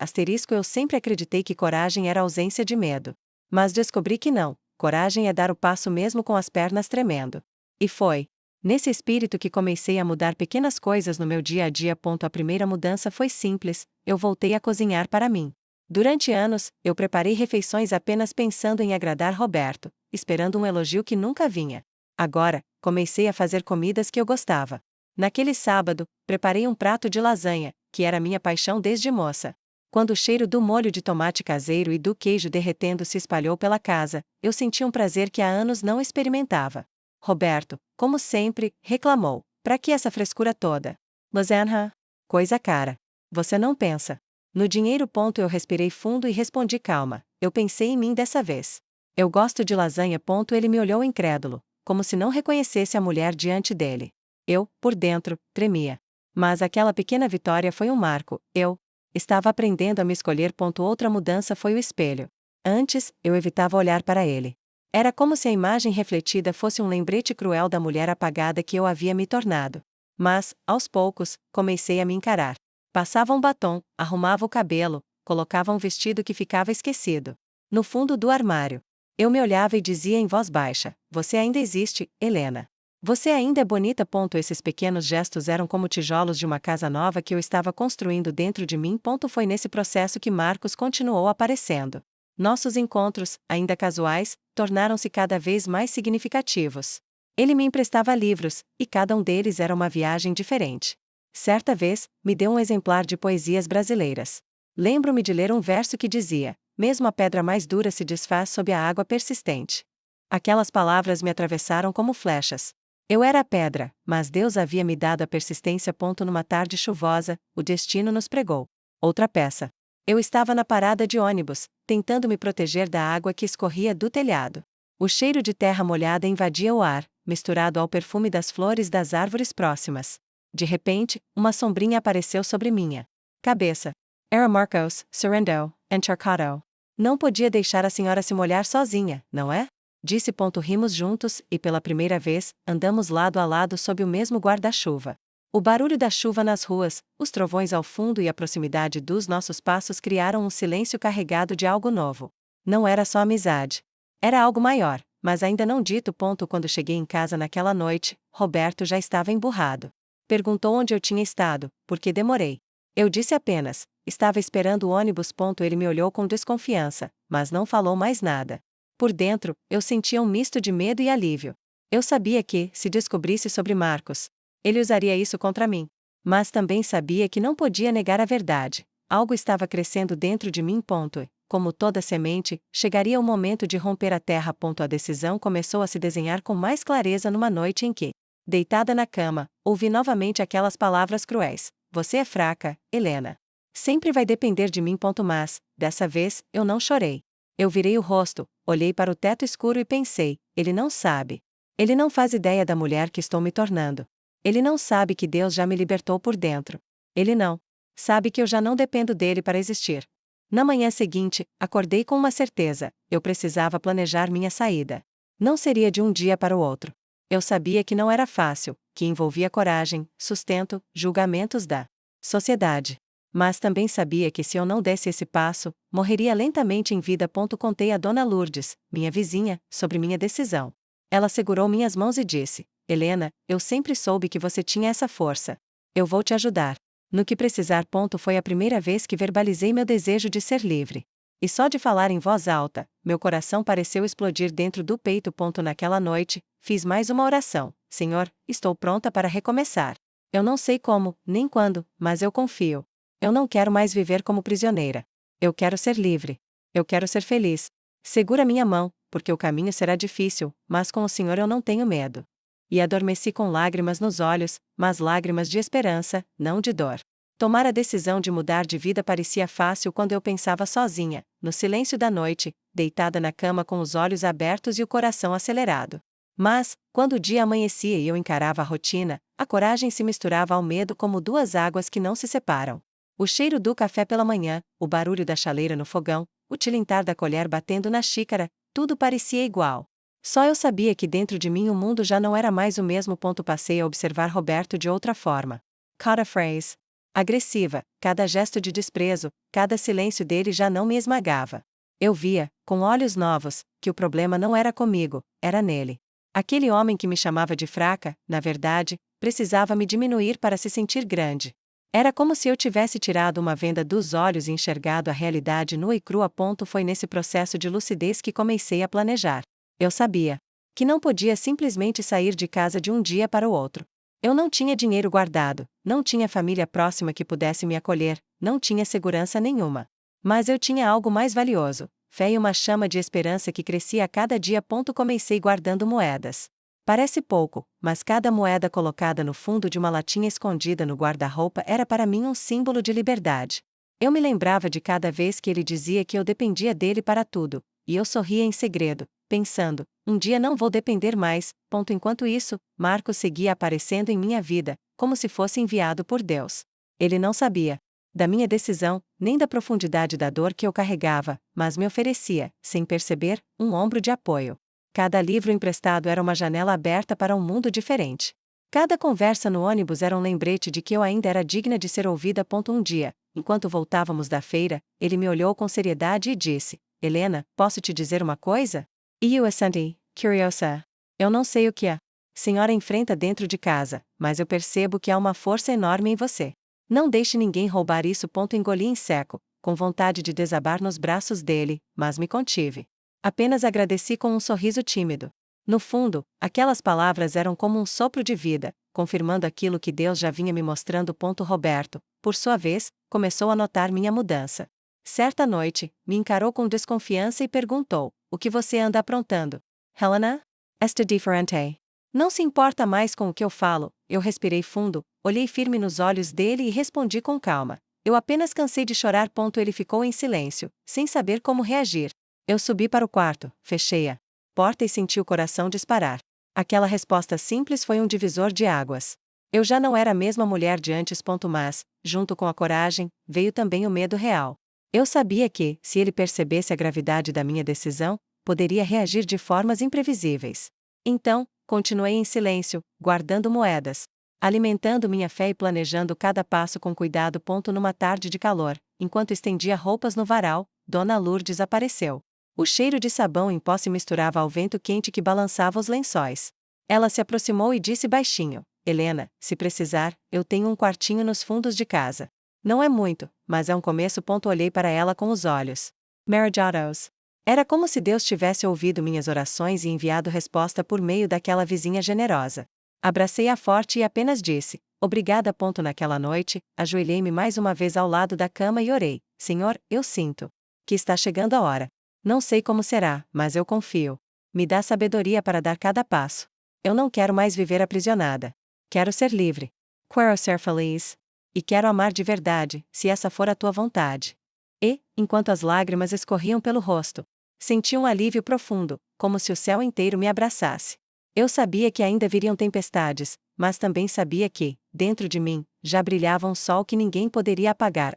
Eu sempre acreditei que coragem era ausência de medo. Mas descobri que não. Coragem é dar o passo mesmo com as pernas tremendo. E foi nesse espírito que comecei a mudar pequenas coisas no meu dia a dia. A primeira mudança foi simples: eu voltei a cozinhar para mim. Durante anos, eu preparei refeições apenas pensando em agradar Roberto, esperando um elogio que nunca vinha. Agora, comecei a fazer comidas que eu gostava. Naquele sábado, preparei um prato de lasanha, que era minha paixão desde moça. Quando o cheiro do molho de tomate caseiro e do queijo derretendo se espalhou pela casa, eu senti um prazer que há anos não experimentava. Roberto, como sempre, reclamou. Pra que essa frescura toda? Lasagna? Coisa cara. Você não pensa. No dinheiro. Eu respirei fundo e respondi calma. Eu pensei em mim dessa vez. Eu gosto de lasanha. Ele me olhou incrédulo, como se não reconhecesse a mulher diante dele. Eu, por dentro, tremia. Mas aquela pequena vitória foi um marco. Eu estava aprendendo a me escolher. Outra mudança foi o espelho. Antes, eu evitava olhar para ele. Era como se a imagem refletida fosse um lembrete cruel da mulher apagada que eu havia me tornado. Mas, aos poucos, comecei a me encarar. Passava um batom, arrumava o cabelo, colocava um vestido que ficava esquecido no fundo do armário. Eu me olhava e dizia em voz baixa: você ainda existe, Helena. Você ainda é bonita. Esses pequenos gestos eram como tijolos de uma casa nova que eu estava construindo dentro de mim. Foi nesse processo que Marcos continuou aparecendo. Nossos encontros, ainda casuais, tornaram-se cada vez mais significativos. Ele me emprestava livros, e cada um deles era uma viagem diferente. Certa vez, me deu um exemplar de poesias brasileiras. Lembro-me de ler um verso que dizia: mesmo a pedra mais dura se desfaz sob a água persistente. Aquelas palavras me atravessaram como flechas. Eu era a pedra, mas Deus havia me dado a persistência. Numa tarde chuvosa, o destino nos pregou outra peça. Eu estava na parada de ônibus, tentando me proteger da água que escorria do telhado. O cheiro de terra molhada invadia o ar, misturado ao perfume das flores das árvores próximas. De repente, uma sombrinha apareceu sobre minha cabeça. Era Marcos, Sorrento, encharcado. Não podia deixar a senhora se molhar sozinha, não é? Disse. Rimos juntos, e pela primeira vez, andamos lado a lado sob o mesmo guarda-chuva. O barulho da chuva nas ruas, os trovões ao fundo e a proximidade dos nossos passos criaram um silêncio carregado de algo novo. Não era só amizade. Era algo maior, mas ainda não dito. Quando cheguei em casa naquela noite, Roberto já estava emburrado. Perguntou onde eu tinha estado, porque demorei. Eu disse apenas: estava esperando o ônibus. Ele me olhou com desconfiança, mas não falou mais nada. Por dentro, eu sentia um misto de medo e alívio. Eu sabia que, se descobrisse sobre Marcos, ele usaria isso contra mim. Mas também sabia que não podia negar a verdade. Algo estava crescendo dentro de mim. E, como toda semente, chegaria o momento de romper a terra. A decisão começou a se desenhar com mais clareza numa noite em que, deitada na cama, ouvi novamente aquelas palavras cruéis: você é fraca, Helena. Sempre vai depender de mim. Mas, dessa vez, eu não chorei. Eu virei o rosto, olhei para o teto escuro e pensei: ele não sabe. Ele não faz ideia da mulher que estou me tornando. Ele não sabe que Deus já me libertou por dentro. Ele não sabe que eu já não dependo dele para existir. Na manhã seguinte, acordei com uma certeza: eu precisava planejar minha saída. Não seria de um dia para o outro. Eu sabia que não era fácil, que envolvia coragem, sustento, julgamentos da sociedade. Mas também sabia que se eu não desse esse passo, morreria lentamente em vida. Contei a Dona Lourdes, minha vizinha, sobre minha decisão. Ela segurou minhas mãos e disse: Helena, eu sempre soube que você tinha essa força. Eu vou te ajudar. No que precisar. Foi a primeira vez que verbalizei meu desejo de ser livre. E só de falar em voz alta, meu coração pareceu explodir dentro do peito. Naquela noite, fiz mais uma oração: Senhor, estou pronta para recomeçar. Eu não sei como, nem quando, mas eu confio. Eu não quero mais viver como prisioneira. Eu quero ser livre. Eu quero ser feliz. Segura minha mão, porque o caminho será difícil, mas com o Senhor eu não tenho medo. E adormeci com lágrimas nos olhos, mas lágrimas de esperança, não de dor. Tomar a decisão de mudar de vida parecia fácil quando eu pensava sozinha, no silêncio da noite, deitada na cama com os olhos abertos e o coração acelerado. Mas, quando o dia amanhecia e eu encarava a rotina, a coragem se misturava ao medo como duas águas que não se separam. O cheiro do café pela manhã, o barulho da chaleira no fogão, o tilintar da colher batendo na xícara, tudo parecia igual. Só eu sabia que dentro de mim o mundo já não era mais o mesmo. Passei a observar Roberto de outra forma. Cada frase agressiva, cada gesto de desprezo, cada silêncio dele já não me esmagava. Eu via, com olhos novos, que o problema não era comigo, era nele. Aquele homem que me chamava de fraca, na verdade, precisava me diminuir para se sentir grande. Era como se eu tivesse tirado uma venda dos olhos e enxergado a realidade nua e crua. Foi nesse processo de lucidez que comecei a planejar. Eu sabia que não podia simplesmente sair de casa de um dia para o outro. Eu não tinha dinheiro guardado, não tinha família próxima que pudesse me acolher, não tinha segurança nenhuma. Mas eu tinha algo mais valioso, fé e uma chama de esperança que crescia a cada dia. Comecei guardando moedas. Parece pouco, mas cada moeda colocada no fundo de uma latinha escondida no guarda-roupa era para mim um símbolo de liberdade. Eu me lembrava de cada vez que ele dizia que eu dependia dele para tudo, e eu sorria em segredo, pensando, um dia não vou depender mais. Enquanto isso, Marcos seguia aparecendo em minha vida, como se fosse enviado por Deus. Ele não sabia da minha decisão, nem da profundidade da dor que eu carregava, mas me oferecia, sem perceber, um ombro de apoio. Cada livro emprestado era uma janela aberta para um mundo diferente. Cada conversa no ônibus era um lembrete de que eu ainda era digna de ser ouvida. Um dia, enquanto voltávamos da feira, ele me olhou com seriedade e disse: Helena, posso te dizer uma coisa? E eu assenti, curiosa. Eu não sei o que a senhora enfrenta dentro de casa, mas eu percebo que há uma força enorme em você. Não deixe ninguém roubar isso. Engoli em seco, com vontade de desabar nos braços dele, mas me contive. Apenas agradeci com um sorriso tímido. No fundo, aquelas palavras eram como um sopro de vida, confirmando aquilo que Deus já vinha me mostrando. Roberto, por sua vez, começou a notar minha mudança. Certa noite, me encarou com desconfiança e perguntou: o que você anda aprontando? Helena? Esta diferente. Não se importa mais com o que eu falo. Eu respirei fundo, olhei firme nos olhos dele e respondi com calma: eu apenas cansei de chorar. Ele ficou em silêncio, sem saber como reagir. Eu subi para o quarto, fechei a porta e senti o coração disparar. Aquela resposta simples foi um divisor de águas. Eu já não era a mesma mulher de antes. Mas, junto com a coragem, veio também o medo real. Eu sabia que, se ele percebesse a gravidade da minha decisão, poderia reagir de formas imprevisíveis. Então, continuei em silêncio, guardando moedas, alimentando minha fé e planejando cada passo com cuidado. Numa tarde de calor, enquanto estendia roupas no varal, Dona Lourdes apareceu. O cheiro de sabão em pó se misturava ao vento quente que balançava os lençóis. Ela se aproximou e disse baixinho: Helena, se precisar, eu tenho um quartinho nos fundos de casa. Não é muito, mas é um começo. Olhei para ela com os olhos marejados. Era como se Deus tivesse ouvido minhas orações e enviado resposta por meio daquela vizinha generosa. Abracei-a forte e apenas disse: obrigada. Naquela noite, ajoelhei-me mais uma vez ao lado da cama e orei: Senhor, eu sinto que está chegando a hora. Não sei como será, mas eu confio. Me dá sabedoria para dar cada passo. Eu não quero mais viver aprisionada. Quero ser livre. Quero ser feliz. E quero amar de verdade, se essa for a tua vontade. E, enquanto as lágrimas escorriam pelo rosto, senti um alívio profundo, como se o céu inteiro me abraçasse. Eu sabia que ainda viriam tempestades, mas também sabia que, dentro de mim, já brilhava um sol que ninguém poderia apagar.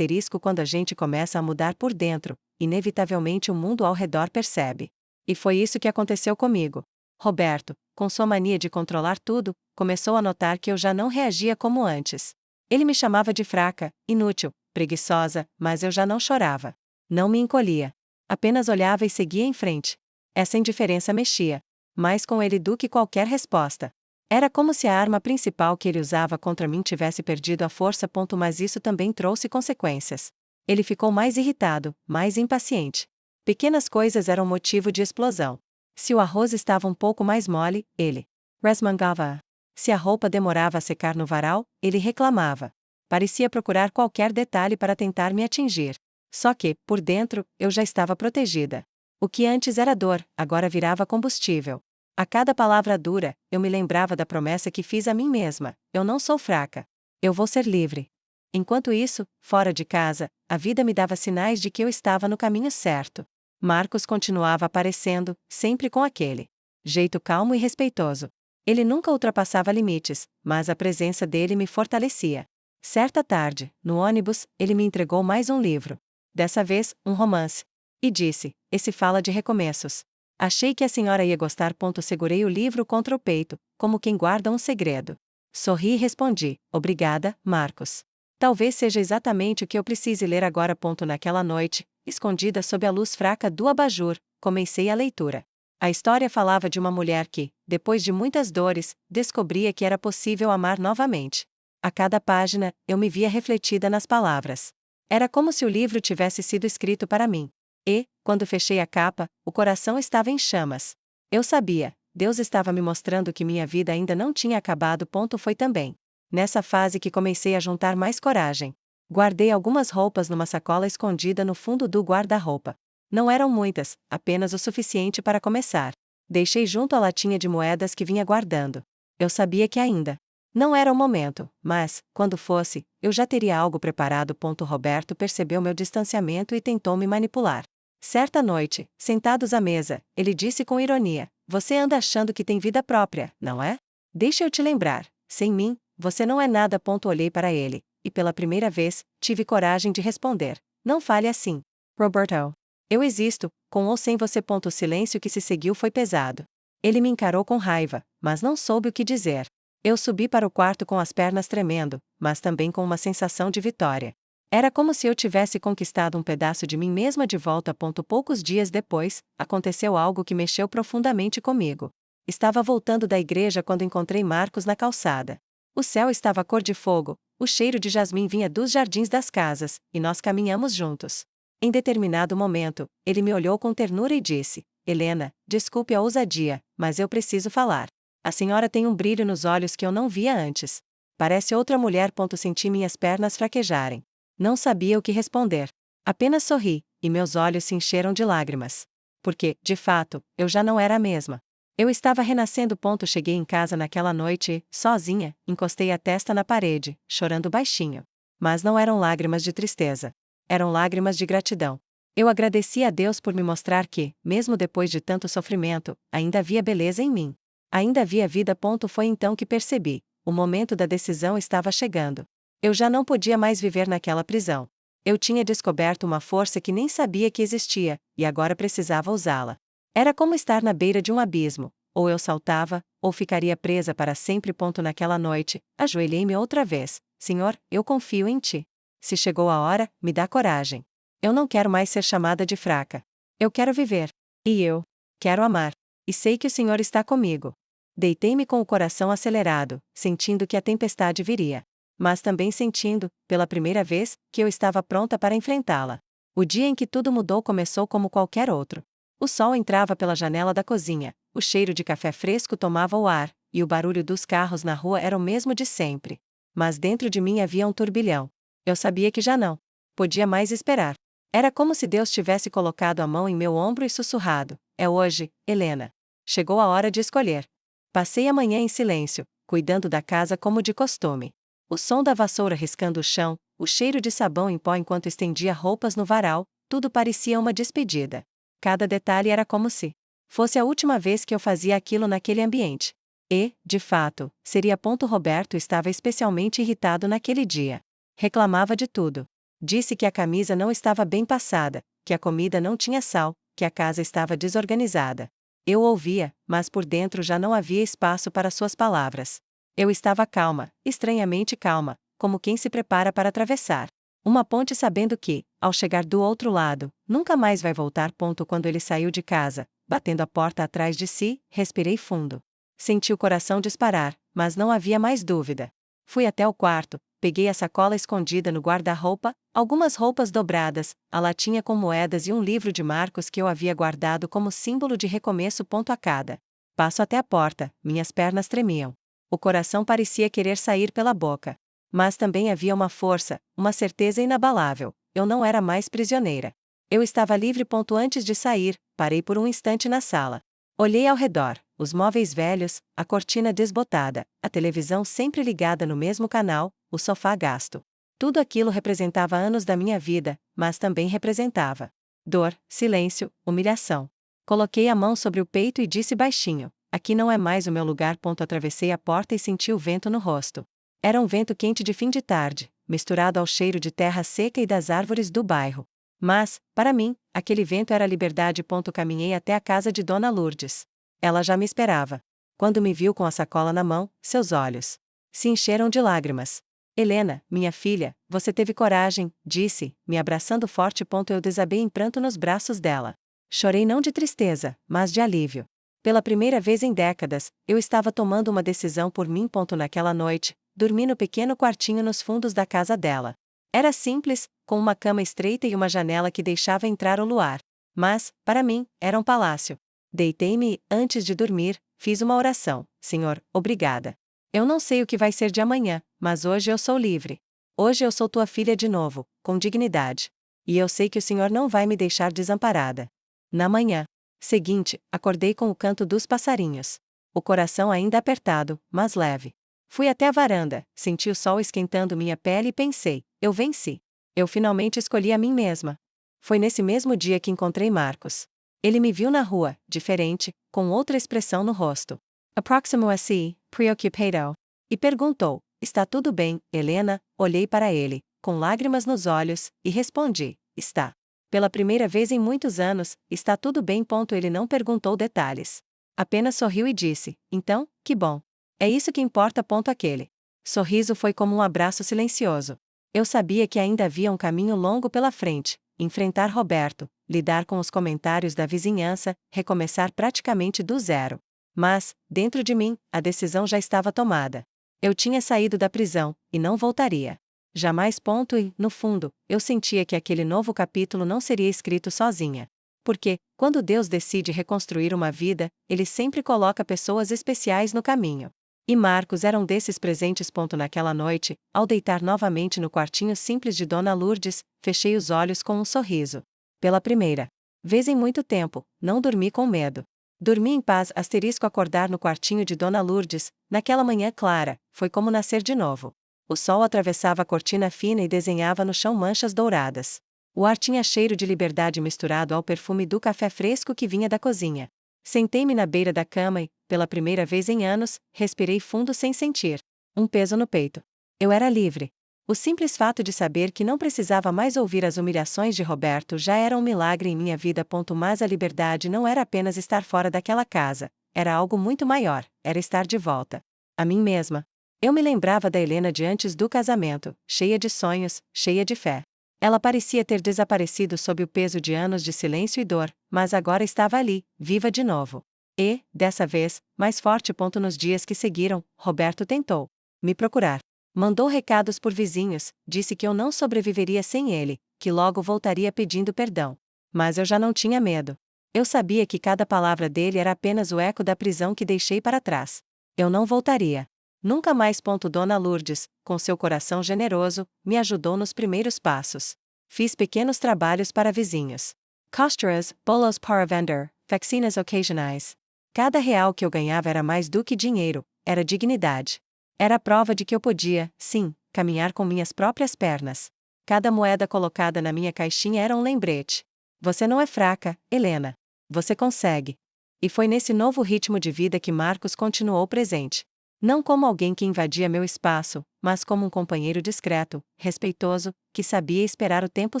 Quando a gente começa a mudar por dentro, inevitavelmente o mundo ao redor percebe. E foi isso que aconteceu comigo. Roberto, com sua mania de controlar tudo, começou a notar que eu já não reagia como antes. Ele me chamava de fraca, inútil, preguiçosa, mas eu já não chorava. Não me encolhia. Apenas olhava e seguia em frente. Essa indiferença mexia mais com ele do que qualquer resposta. Era como se a arma principal que ele usava contra mim tivesse perdido a força. Mas isso também trouxe consequências. Ele ficou mais irritado, mais impaciente. Pequenas coisas eram motivo de explosão. Se o arroz estava um pouco mais mole, ele resmungava. Se a roupa demorava a secar no varal, ele reclamava. Parecia procurar qualquer detalhe para tentar me atingir. Só que, por dentro, eu já estava protegida. O que antes era dor, agora virava combustível. A cada palavra dura, eu me lembrava da promessa que fiz a mim mesma: eu não sou fraca. Eu vou ser livre. Enquanto isso, fora de casa, a vida me dava sinais de que eu estava no caminho certo. Marcos continuava aparecendo, sempre com aquele jeito calmo e respeitoso. Ele nunca ultrapassava limites, mas a presença dele me fortalecia. Certa tarde, no ônibus, ele me entregou mais um livro. Dessa vez, um romance. E disse: esse fala de recomeços. Achei que a senhora ia gostar. Segurei o livro contra o peito, como quem guarda um segredo. Sorri e respondi: obrigada, Marcos. Talvez seja exatamente o que eu precise ler agora. Naquela noite, escondida sob a luz fraca do abajur, comecei a leitura. A história falava de uma mulher que, depois de muitas dores, descobria que era possível amar novamente. A cada página, eu me via refletida nas palavras. Era como se o livro tivesse sido escrito para mim. E, quando fechei a capa, o coração estava em chamas. Eu sabia, Deus estava me mostrando que minha vida ainda não tinha acabado. Foi também nessa fase que comecei a juntar mais coragem. Guardei algumas roupas numa sacola escondida no fundo do guarda-roupa. Não eram muitas, apenas o suficiente para começar. Deixei junto a latinha de moedas que vinha guardando. Eu sabia que ainda não era o momento, mas, quando fosse, eu já teria algo preparado. Roberto percebeu meu distanciamento e tentou me manipular. Certa noite, sentados à mesa, ele disse com ironia: "Você anda achando que tem vida própria, não é? Deixa eu te lembrar, sem mim, você não é nada." Olhei para ele, e pela primeira vez, tive coragem de responder: "Não fale assim, Roberto. Eu existo, com ou sem você." O silêncio que se seguiu foi pesado. Ele me encarou com raiva, mas não soube o que dizer. Eu subi para o quarto com as pernas tremendo, mas também com uma sensação de vitória. Era como se eu tivesse conquistado um pedaço de mim mesma de volta. Poucos dias depois, aconteceu algo que mexeu profundamente comigo. Estava voltando da igreja quando encontrei Marcos na calçada. O céu estava cor de fogo, o cheiro de jasmim vinha dos jardins das casas, e nós caminhamos juntos. Em determinado momento, ele me olhou com ternura e disse: "Helena, desculpe a ousadia, mas eu preciso falar. A senhora tem um brilho nos olhos que eu não via antes. Parece outra mulher." Senti minhas pernas fraquejarem. Não sabia o que responder. Apenas sorri, e meus olhos se encheram de lágrimas. Porque, de fato, eu já não era a mesma. Eu estava renascendo. Cheguei em casa naquela noite e, sozinha, encostei a testa na parede, chorando baixinho. Mas não eram lágrimas de tristeza. Eram lágrimas de gratidão. Eu agradeci a Deus por me mostrar que, mesmo depois de tanto sofrimento, ainda havia beleza em mim. Ainda havia vida. Foi então que percebi: o momento da decisão estava chegando. Eu já não podia mais viver naquela prisão. Eu tinha descoberto uma força que nem sabia que existia, e agora precisava usá-la. Era como estar na beira de um abismo: ou eu saltava, ou ficaria presa para sempre. Naquela noite, ajoelhei-me outra vez: "Senhor, eu confio em ti. Se chegou a hora, me dá coragem. Eu não quero mais ser chamada de fraca. Eu quero viver. E eu quero amar. E sei que o Senhor está comigo." Deitei-me com o coração acelerado, sentindo que a tempestade viria. Mas também sentindo, pela primeira vez, que eu estava pronta para enfrentá-la. O dia em que tudo mudou começou como qualquer outro. O sol entrava pela janela da cozinha, o cheiro de café fresco tomava o ar, e o barulho dos carros na rua era o mesmo de sempre. Mas dentro de mim havia um turbilhão. Eu sabia que já não podia mais esperar. Era como se Deus tivesse colocado a mão em meu ombro e sussurrado: "É hoje, Helena. Chegou a hora de escolher." Passei a manhã em silêncio, cuidando da casa como de costume. O som da vassoura riscando o chão, o cheiro de sabão em pó enquanto estendia roupas no varal, tudo parecia uma despedida. Cada detalhe era como se fosse a última vez que eu fazia aquilo naquele ambiente. E, de fato, seria. Roberto estava especialmente irritado naquele dia. Reclamava de tudo. Disse que a camisa não estava bem passada, que a comida não tinha sal, que a casa estava desorganizada. Eu ouvia, mas por dentro já não havia espaço para suas palavras. Eu estava calma, estranhamente calma, como quem se prepara para atravessar uma ponte sabendo que, ao chegar do outro lado, nunca mais vai voltar. Quando ele saiu de casa, batendo a porta atrás de si, respirei fundo. Senti o coração disparar, mas não havia mais dúvida. Fui até o quarto, peguei a sacola escondida no guarda-roupa, algumas roupas dobradas, a latinha com moedas e um livro de Marcos que eu havia guardado como símbolo de recomeço. A cada passo até a porta, minhas pernas tremiam. O coração parecia querer sair pela boca. Mas também havia uma força, uma certeza inabalável: eu não era mais prisioneira. Eu estava livre. Antes de sair, parei por um instante na sala. Olhei ao redor, os móveis velhos, a cortina desbotada, a televisão sempre ligada no mesmo canal, o sofá gasto. Tudo aquilo representava anos da minha vida, mas também representava dor, silêncio, humilhação. Coloquei a mão sobre o peito e disse baixinho: "Aqui não é mais o meu lugar." Atravessei a porta e senti o vento no rosto. Era um vento quente de fim de tarde, misturado ao cheiro de terra seca e das árvores do bairro. Mas, para mim, aquele vento era liberdade. Caminhei até a casa de Dona Lourdes. Ela já me esperava. Quando me viu com a sacola na mão, seus olhos se encheram de lágrimas. "Helena, minha filha, você teve coragem", disse, me abraçando forte. Eu desabei em pranto nos braços dela. Chorei não de tristeza, mas de alívio. Pela primeira vez em décadas, eu estava tomando uma decisão por mim. Naquela noite, dormi no pequeno quartinho nos fundos da casa dela. Era simples, com uma cama estreita e uma janela que deixava entrar o luar. Mas, para mim, era um palácio. Deitei-me e, antes de dormir, fiz uma oração. Senhor, obrigada. Eu não sei o que vai ser de amanhã, mas hoje eu sou livre. Hoje eu sou tua filha de novo, com dignidade. E eu sei que o Senhor não vai me deixar desamparada. Na manhã seguinte, acordei com o canto dos passarinhos. O coração ainda apertado, mas leve. Fui até a varanda, senti o sol esquentando minha pele e pensei: eu venci. Eu finalmente escolhi a mim mesma. Foi nesse mesmo dia que encontrei Marcos. Ele me viu na rua, diferente, com outra expressão no rosto. Aproximou-se, preocupado. E perguntou: está tudo bem, Helena? Olhei para ele, com lágrimas nos olhos, e respondi: está. Pela primeira vez em muitos anos, está tudo bem. Ele não perguntou detalhes. Apenas sorriu e disse: então, que bom. É isso que importa. Aquele sorriso foi como um abraço silencioso. Eu sabia que ainda havia um caminho longo pela frente: enfrentar Roberto, lidar com os comentários da vizinhança, recomeçar praticamente do zero. Mas, dentro de mim, a decisão já estava tomada. Eu tinha saído da prisão, e não voltaria. Jamais. E, no fundo, eu sentia que aquele novo capítulo não seria escrito sozinha. Porque, quando Deus decide reconstruir uma vida, Ele sempre coloca pessoas especiais no caminho. E Marcos era um desses presentes. Naquela noite, ao deitar novamente no quartinho simples de Dona Lourdes, fechei os olhos com um sorriso. Pela primeira vez em muito tempo, não dormi com medo. Dormi em paz. Acordar no quartinho de Dona Lourdes, naquela manhã clara, foi como nascer de novo. O sol atravessava a cortina fina e desenhava no chão manchas douradas. O ar tinha cheiro de liberdade misturado ao perfume do café fresco que vinha da cozinha. Sentei-me na beira da cama e, pela primeira vez em anos, respirei fundo sem sentir um peso no peito. Eu era livre. O simples fato de saber que não precisava mais ouvir as humilhações de Roberto já era um milagre em minha vida. Mas a liberdade não era apenas estar fora daquela casa, era algo muito maior: era estar de volta a mim mesma. Eu me lembrava da Helena de antes do casamento, cheia de sonhos, cheia de fé. Ela parecia ter desaparecido sob o peso de anos de silêncio e dor, mas agora estava ali, viva de novo. E, dessa vez, mais forte. Nos dias que seguiram, Roberto tentou me procurar. Mandou recados por vizinhos, disse que eu não sobreviveria sem ele, que logo voltaria pedindo perdão. Mas eu já não tinha medo. Eu sabia que cada palavra dele era apenas o eco da prisão que deixei para trás. Eu não voltaria. Nunca mais. Dona Lourdes, com seu coração generoso, me ajudou nos primeiros passos. Fiz pequenos trabalhos para vizinhos. Costuras, bolos para vender, faxinas ocasionais. Cada real que eu ganhava era mais do que dinheiro, era dignidade. Era a prova de que eu podia, sim, caminhar com minhas próprias pernas. Cada moeda colocada na minha caixinha era um lembrete. Você não é fraca, Helena. Você consegue. E foi nesse novo ritmo de vida que Marcos continuou presente. Não como alguém que invadia meu espaço, mas como um companheiro discreto, respeitoso, que sabia esperar o tempo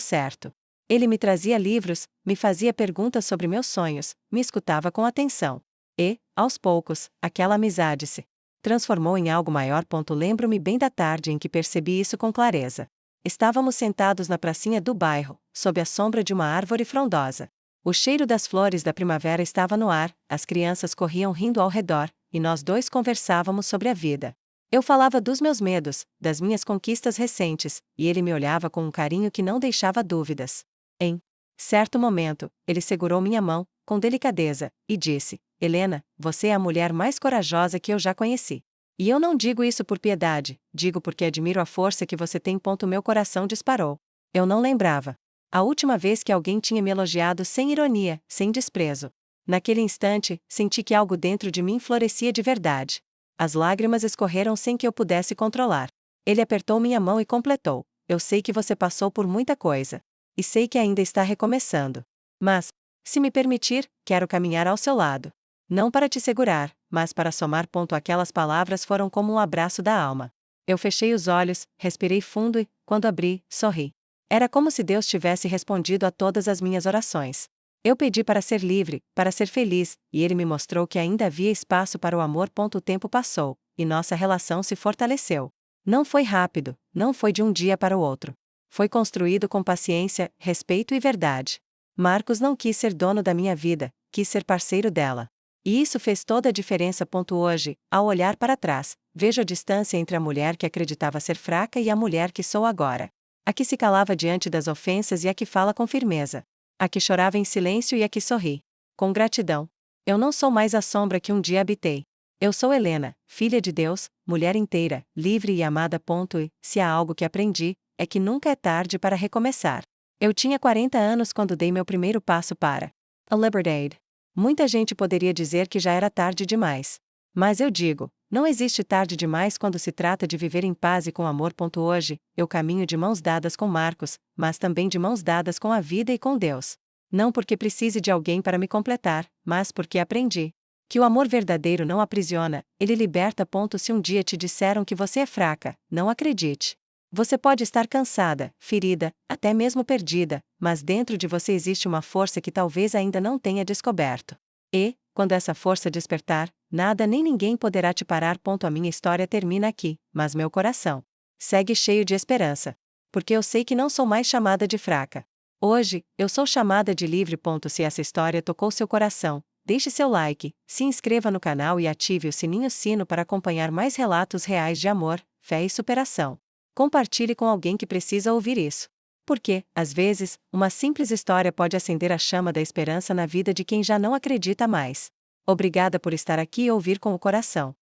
certo. Ele me trazia livros, me fazia perguntas sobre meus sonhos, me escutava com atenção. E, aos poucos, aquela amizade se transformou em algo maior. Lembro-me bem da tarde em que percebi isso com clareza. Estávamos sentados na pracinha do bairro, sob a sombra de uma árvore frondosa. O cheiro das flores da primavera estava no ar, as crianças corriam rindo ao redor, e nós dois conversávamos sobre a vida. Eu falava dos meus medos, das minhas conquistas recentes, e ele me olhava com um carinho que não deixava dúvidas. Em certo momento, ele segurou minha mão, com delicadeza, e disse: Helena, você é a mulher mais corajosa que eu já conheci. E eu não digo isso por piedade, digo porque admiro a força que você tem. Meu coração disparou. Eu não lembrava a última vez que alguém tinha me elogiado sem ironia, sem desprezo. Naquele instante, senti que algo dentro de mim florescia de verdade. As lágrimas escorreram sem que eu pudesse controlar. Ele apertou minha mão e completou: eu sei que você passou por muita coisa. E sei que ainda está recomeçando. Mas, se me permitir, quero caminhar ao seu lado. Não para te segurar, mas para somar. Aquelas palavras foram como um abraço da alma. Eu fechei os olhos, respirei fundo e, quando abri, sorri. Era como se Deus tivesse respondido a todas as minhas orações. Eu pedi para ser livre, para ser feliz, e ele me mostrou que ainda havia espaço para o amor. O tempo passou, e nossa relação se fortaleceu. Não foi rápido, não foi de um dia para o outro. Foi construído com paciência, respeito e verdade. Marcos não quis ser dono da minha vida, quis ser parceiro dela. E isso fez toda a diferença. Hoje, ao olhar para trás, vejo a distância entre a mulher que acreditava ser fraca e a mulher que sou agora. A que se calava diante das ofensas e a que fala com firmeza. A que chorava em silêncio e a que sorri com gratidão. Eu não sou mais a sombra que um dia habitei. Eu sou Helena, filha de Deus, mulher inteira, livre e amada. E, se há algo que aprendi, é que nunca é tarde para recomeçar. Eu tinha 40 anos quando dei meu primeiro passo para a Liberdade. Muita gente poderia dizer que já era tarde demais. Mas eu digo, não existe tarde demais quando se trata de viver em paz e com amor. Hoje, eu caminho de mãos dadas com Marcos, mas também de mãos dadas com a vida e com Deus. Não porque precise de alguém para me completar, mas porque aprendi que o amor verdadeiro não aprisiona, ele liberta. Se um dia te disseram que você é fraca, não acredite. Você pode estar cansada, ferida, até mesmo perdida, mas dentro de você existe uma força que talvez ainda não tenha descoberto. E, quando essa força despertar, nada nem ninguém poderá te parar. A minha história termina aqui, mas meu coração segue cheio de esperança. Porque eu sei que não sou mais chamada de fraca. Hoje, eu sou chamada de livre. Se essa história tocou seu coração, deixe seu like, se inscreva no canal e ative o sino para acompanhar mais relatos reais de amor, fé e superação. Compartilhe com alguém que precisa ouvir isso. Porque, às vezes, uma simples história pode acender a chama da esperança na vida de quem já não acredita mais. Obrigada por estar aqui e ouvir com o coração.